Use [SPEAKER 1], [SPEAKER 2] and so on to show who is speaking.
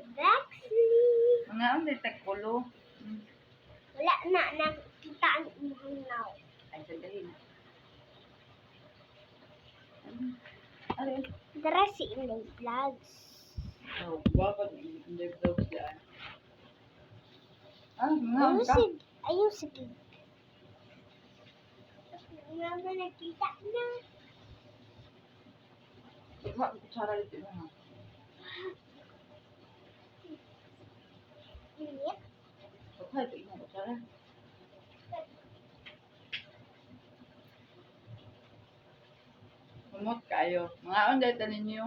[SPEAKER 1] Bexley.
[SPEAKER 2] Mga unday tagkulo.
[SPEAKER 1] Wala na nakita ang imong now.
[SPEAKER 2] Ay, sandali na. Ano?
[SPEAKER 1] Dara si Inday Vlogs.
[SPEAKER 2] Oh, bakit hindi vlogs yan? Ah, mga ka.
[SPEAKER 1] Ayun sige. Mama nakita na.
[SPEAKER 2] Ikaw, kutsara dito na.
[SPEAKER 1] Init.
[SPEAKER 2] Okay, ito yung kutsara. Kumot kayo. Mga unday tanin niyo.